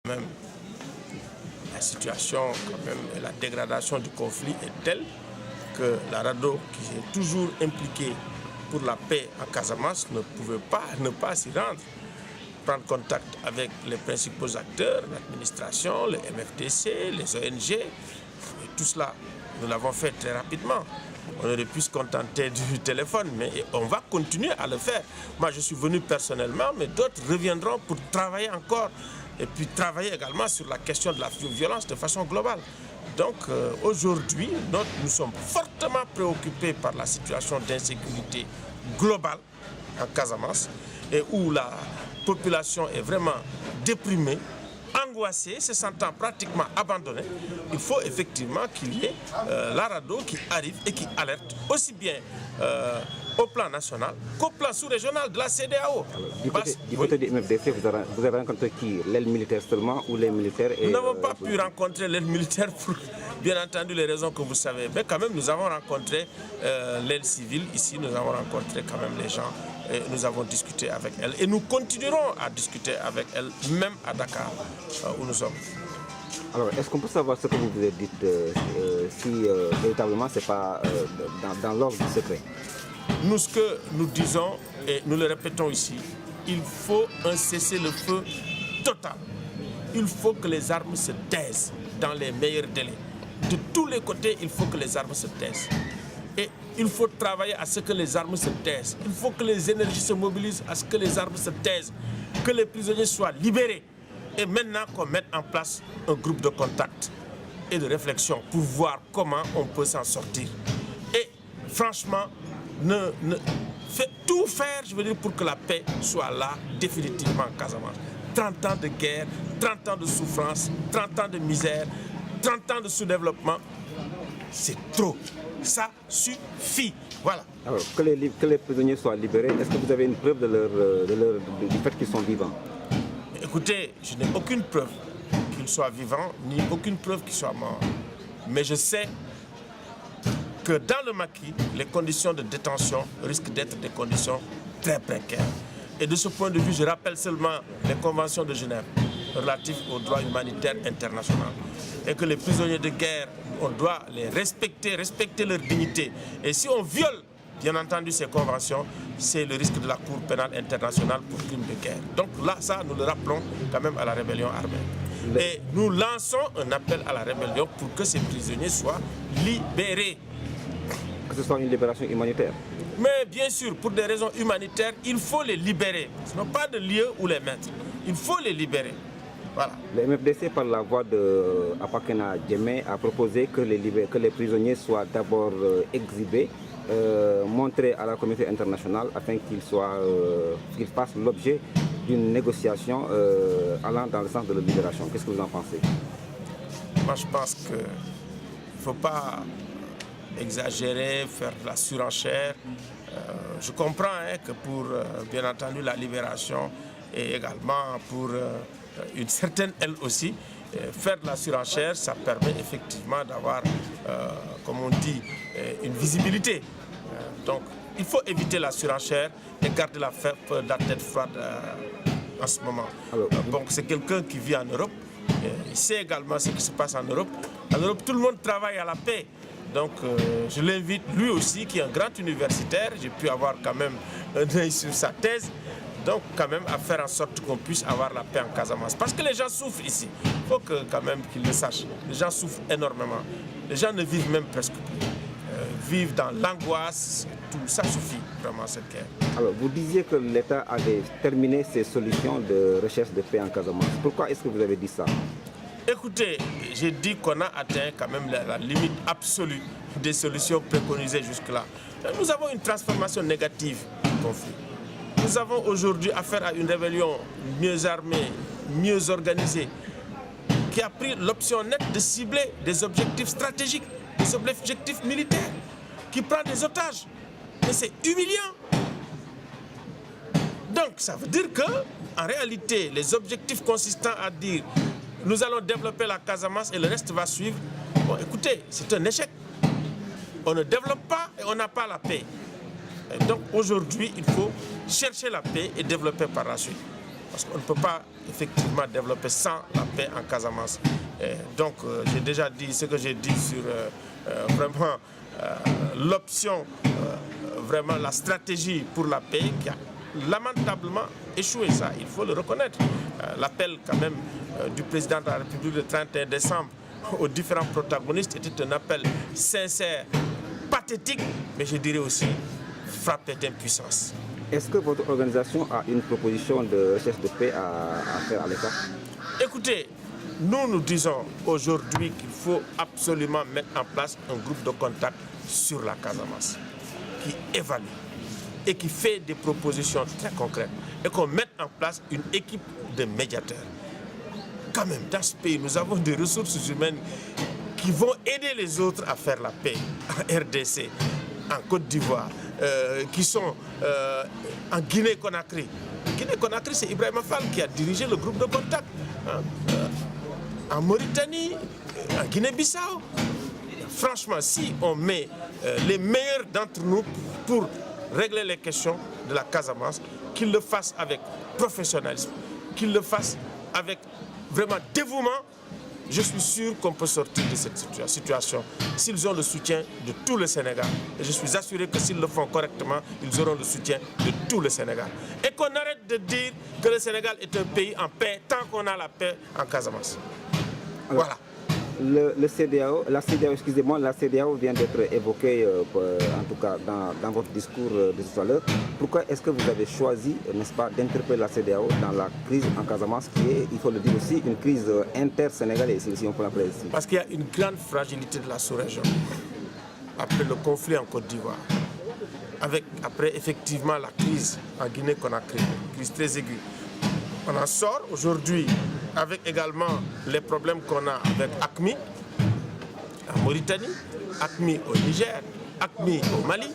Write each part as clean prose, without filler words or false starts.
Même la situation, quand même, et la dégradation du conflit est telle que la RADDHO, qui est toujours impliquée pour la paix en Casamance, ne pouvait pas ne pas s'y rendre. Prendre contact avec les principaux acteurs, l'administration, le MFDC, les ONG, et tout cela, nous l'avons fait très rapidement. On aurait pu se contenter du téléphone, mais on va continuer à le faire. Moi, je suis venu personnellement, mais d'autres reviendront pour travailler encore et puis travailler également sur la question de la violence de façon globale. Donc aujourd'hui, nous sommes fortement préoccupés par la situation d'insécurité globale en Casamance et où la population est vraiment déprimée, angoissée, se sentant pratiquement abandonnée. Il faut effectivement qu'il y ait la RADDHO qui arrive et qui alerte aussi bien au plan national qu'au plan sous-régional de la CEDEAO. Du côté du MFDC, vous avez rencontré qui? L'aile militaire seulement ou les militaires? Nous n'avons pas pu rencontrer l'aile militaire pour, bien entendu, les raisons que vous savez. Mais quand même, nous avons rencontré l'aile civile ici, nous avons rencontré quand même les gens et nous avons discuté avec elle. Et nous continuerons à discuter avec elle, même à Dakar, où nous sommes. Alors, est-ce qu'on peut savoir ce que vous vous dites si véritablement ce n'est pas dans l'ordre du secret? Nous, ce que nous disons, et nous le répétons ici, il faut un cessez-le-feu total. Il faut que les armes se taisent dans les meilleurs délais. De tous les côtés, il faut que les armes se taisent. Et il faut travailler à ce que les armes se taisent. Il faut que les énergies se mobilisent à ce que les armes se taisent. Que les prisonniers soient libérés. Et maintenant qu'on mette en place un groupe de contact et de réflexion pour voir comment on peut s'en sortir. Et franchement, tout faire, je veux dire, pour que la paix soit là définitivement en Casamance. 30 ans de guerre, 30 ans de souffrance, 30 ans de misère, 30 ans de sous-développement, c'est trop. Ça suffit. Voilà. Alors, que les prisonniers soient libérés, est-ce que vous avez une preuve du fait qu'ils sont vivants? Écoutez, je n'ai aucune preuve qu'ils soient vivants, ni aucune preuve qu'ils soient morts. Mais je sais que dans le maquis, les conditions de détention risquent d'être des conditions très précaires. Et de ce point de vue, je rappelle seulement les conventions de Genève relatives aux droits humanitaires internationaux. Et que les prisonniers de guerre, on doit les respecter, respecter leur dignité. Et si on viole, bien entendu, ces conventions, c'est le risque de la Cour pénale internationale pour crimes de guerre. Donc là, ça, nous le rappelons quand même à la rébellion armée. Et nous lançons un appel à la rébellion pour que ces prisonniers soient libérés. Que ce soit une libération humanitaire? Mais bien sûr, pour des raisons humanitaires, il faut les libérer. Ce n'est pas de lieu où les mettre. Il faut les libérer. Voilà. Le MFDC, par la voix de Apakena Djemé, a proposé que les prisonniers soient d'abord exhibés, montrés à la communauté internationale afin qu'ils fassent l'objet d'une négociation allant dans le sens de leur libération. Qu'est-ce que vous en pensez? Moi, je pense qu'il ne faut pas exagérer, faire de la surenchère. Je comprends que pour, bien entendu, la libération et également pour une certaine aile aussi, faire de la surenchère, ça permet effectivement d'avoir, comme on dit, une visibilité. Donc, il faut éviter la surenchère et garder la tête froide en ce moment. Donc, c'est quelqu'un qui vit en Europe. Il sait également ce qui se passe en Europe. En Europe, tout le monde travaille à la paix. Donc je l'invite, lui aussi, qui est un grand universitaire, j'ai pu avoir quand même un œil sur sa thèse, donc quand même à faire en sorte qu'on puisse avoir la paix en Casamance. Parce que les gens souffrent ici, il faut que, quand même qu'ils le sachent. Les gens souffrent énormément, les gens ne vivent même presque plus. Vivent dans l'angoisse, tout ça suffit vraiment cette guerre. Alors vous disiez que l'État avait terminé ses solutions de recherche de paix en Casamance. Pourquoi est-ce que vous avez dit ça? Écoutez, j'ai dit qu'on a atteint quand même la limite absolue des solutions préconisées jusque-là. Nous avons une transformation négative du conflit. Nous avons aujourd'hui affaire à une rébellion mieux armée, mieux organisée, qui a pris l'option nette de cibler des objectifs stratégiques, des objectifs militaires, qui prend des otages. Mais c'est humiliant. Donc ça veut dire que, en réalité, les objectifs consistants à dire nous allons développer la Casamance et le reste va suivre. Bon, écoutez, c'est un échec. On ne développe pas et on n'a pas la paix. Et donc aujourd'hui, il faut chercher la paix et développer par la suite. Parce qu'on ne peut pas effectivement développer sans la paix en Casamance. Et donc, j'ai déjà dit ce que j'ai dit sur vraiment l'option, vraiment la stratégie pour la paix qui a lamentablement échoué, ça, il faut le reconnaître. L'appel quand même du président de la République le 31 décembre aux différents protagonistes était un appel sincère, pathétique, mais je dirais aussi frappé d'impuissance. Est-ce que votre organisation a une proposition de recherche de paix à faire à l'État? Écoutez, nous disons aujourd'hui qu'il faut absolument mettre en place un groupe de contact sur la Casamance qui évalue et qui fait des propositions très concrètes et qu'on mette en place une équipe de médiateurs. Quand même, dans ce pays, nous avons des ressources humaines qui vont aider les autres à faire la paix en RDC, en Côte d'Ivoire, qui sont en Guinée-Conakry. Guinée-Conakry, c'est Ibrahima Fall qui a dirigé le groupe de contact. En Mauritanie, en Guinée-Bissau. Franchement, si on met les meilleurs d'entre nous pour régler les questions de la Casamance, qu'ils le fassent avec professionnalisme, qu'ils le fassent avec vraiment dévouement, je suis sûr qu'on peut sortir de cette situation s'ils ont le soutien de tout le Sénégal. Et je suis assuré que s'ils le font correctement, ils auront le soutien de tout le Sénégal. Et qu'on arrête de dire que le Sénégal est un pays en paix tant qu'on a la paix en Casamance. Alors, voilà. La CEDEAO vient d'être évoquée, en tout cas dans votre discours de tout à l'heure. Pourquoi est-ce que vous avez choisi, n'est-ce pas, d'interpeller la CEDEAO dans la crise en Casamance, qui est, il faut le dire aussi, une crise inter-sénégalaise, si on peut l'appeler ainsi? Parce qu'il y a une grande fragilité de la sous-région. Après le conflit en Côte d'Ivoire, après effectivement la crise en Guinée-Conakry, une crise très aiguë. On en sort aujourd'hui avec également les problèmes qu'on a avec AQMI en Mauritanie, AQMI au Niger, AQMI au Mali,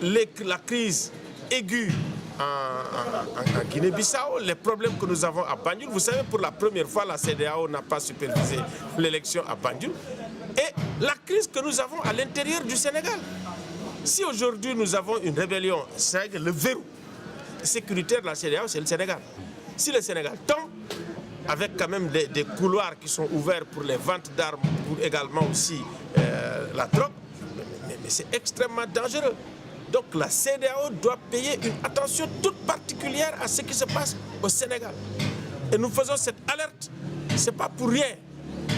la crise aiguë en Guinée-Bissau, les problèmes que nous avons à Banjul. Vous savez, pour la première fois, la CEDEAO n'a pas supervisé l'élection à Banjul. Et la crise que nous avons à l'intérieur du Sénégal. Si aujourd'hui nous avons une rébellion, c'est le verrou sécuritaire de la CEDEAO, c'est le Sénégal. Si le Sénégal tombe, avec quand même des couloirs qui sont ouverts pour les ventes d'armes, pour également aussi la drogue, mais c'est extrêmement dangereux. Donc la CEDEAO doit payer une attention toute particulière à ce qui se passe au Sénégal. Et nous faisons cette alerte, ce n'est pas pour rien,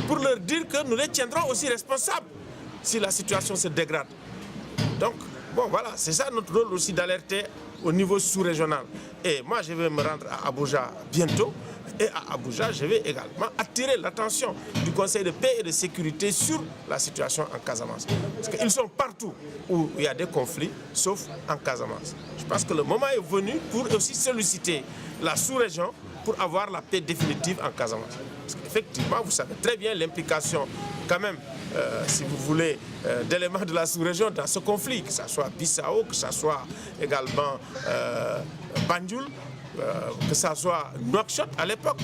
pour leur dire que nous les tiendrons aussi responsables si la situation se dégrade. Donc, bon voilà, c'est ça notre rôle aussi d'alerter au niveau sous-régional. Et moi, je vais me rendre à Abuja bientôt. Et à Abuja, je vais également attirer l'attention du Conseil de paix et de sécurité sur la situation en Casamance. Parce qu'ils sont partout où il y a des conflits, sauf en Casamance. Je pense que le moment est venu pour aussi solliciter la sous-région pour avoir la paix définitive en Casamance. Parce qu'effectivement, vous savez très bien l'implication quand même, si vous voulez, d'éléments de la sous-région dans ce conflit, que ce soit Bissau, que ce soit également Banjul, que ce soit Nouakchott à l'époque,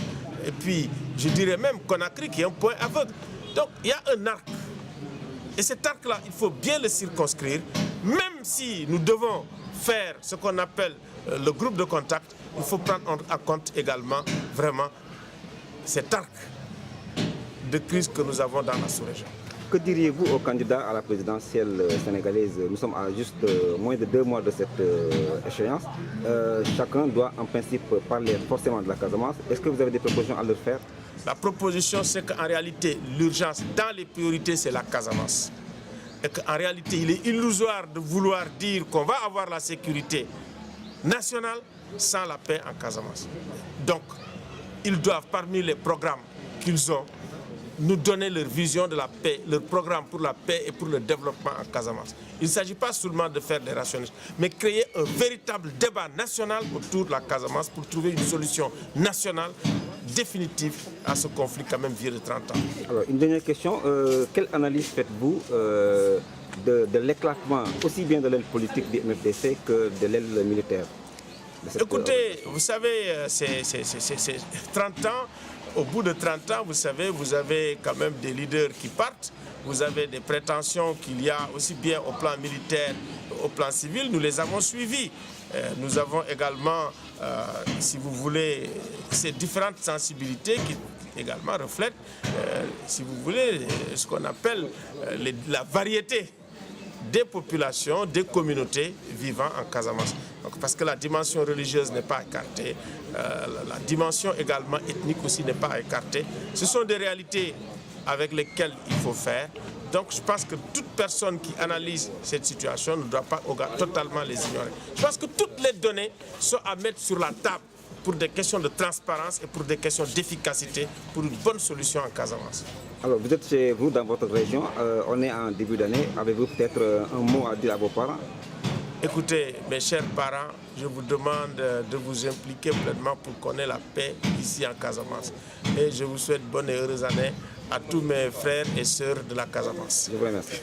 et puis je dirais même Conakry qui est un point aveugle. Donc il y a un arc. Et cet arc-là, il faut bien le circonscrire, même si nous devons faire ce qu'on appelle le groupe de contact, il faut prendre en compte également vraiment cet arc de crise que nous avons dans la sous-région. Que diriez-vous aux candidats à la présidentielle sénégalaise? Nous sommes à juste moins de 2 mois de cette échéance. Chacun doit en principe parler forcément de la Casamance. Est-ce que vous avez des propositions à leur faire? La proposition, c'est qu'en réalité, l'urgence dans les priorités, c'est la Casamance. Et qu'en réalité, il est illusoire de vouloir dire qu'on va avoir la sécurité nationale sans la paix en Casamance. Donc, ils doivent, parmi les programmes qu'ils ont, nous donner leur vision de la paix, leur programme pour la paix et pour le développement en Casamance. Il ne s'agit pas seulement de faire des rationnistes, mais créer un véritable débat national autour de la Casamance pour trouver une solution nationale définitive à ce conflit quand même vieux de 30 ans. Alors, une dernière question. Quelle analyse faites-vous de l'éclatement aussi bien de l'aile politique du MFDC que de l'aile militaire? Écoutez, vous savez, c'est 30 ans. Au bout de 30 ans, vous savez, vous avez quand même des leaders qui partent. Vous avez des prétentions qu'il y a aussi bien au plan militaire, au plan civil. Nous les avons suivis. Nous avons également si vous voulez, ces différentes sensibilités qui également reflètent, si vous voulez, ce qu'on appelle la variété des populations, des communautés vivant en Casamance. Donc, parce que la dimension religieuse n'est pas écartée, la dimension également ethnique aussi n'est pas écartée. Ce sont des réalités avec lesquelles il faut faire. Donc je pense que toute personne qui analyse cette situation ne doit pas totalement les ignorer. Je pense que toutes les données sont à mettre sur la table pour des questions de transparence et pour des questions d'efficacité, pour une bonne solution en Casamance. Alors vous êtes chez vous dans votre région, on est en début d'année, avez-vous peut-être un mot à dire à vos parents? Écoutez, mes chers parents, je vous demande de vous impliquer pleinement pour qu'on ait la paix ici en Casamance. Et je vous souhaite bonne et heureuse année à tous mes frères et sœurs de la Casamance. Je vous remercie.